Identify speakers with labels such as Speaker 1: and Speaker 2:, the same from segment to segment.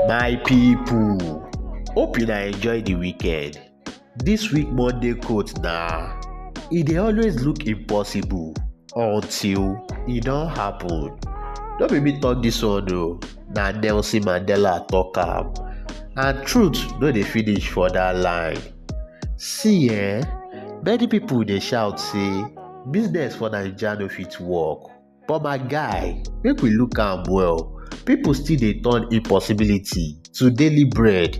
Speaker 1: My people, hope you enjoy the weekend. This week Monday quote na, e dey always look impossible until e don happen. No be me talk this one o, na Nelson Mandela talk am. And truth no dey finish for that line. See many people dey shout say business for Naija no fit work. But my guy, make we look am well. People still dey turn impossibility to daily bread.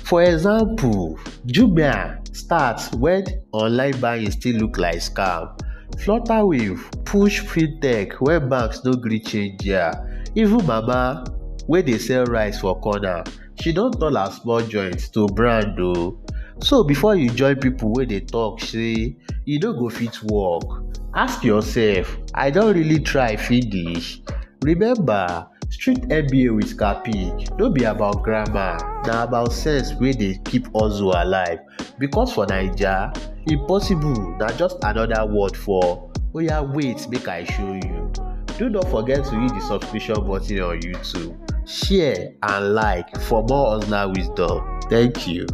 Speaker 1: For example, Jumia start when online buying still look like scam. Flutterwave push fintech when banks no gree change their. Even mama wey dey sell rice for corner, she don turn her small joint to brand o. So before you join people wey dey talk say e no go fit work, ask yourself, I don really try finish? Remember, Street MBA with Kapick no be about grammar, na about sense wey dey keep hustle alive. Because for Naija, impossible na just another word for oya wait make I show you. Do not forget to hit the subscription button on YouTube, share and like for more hustler wisdom. Thank you.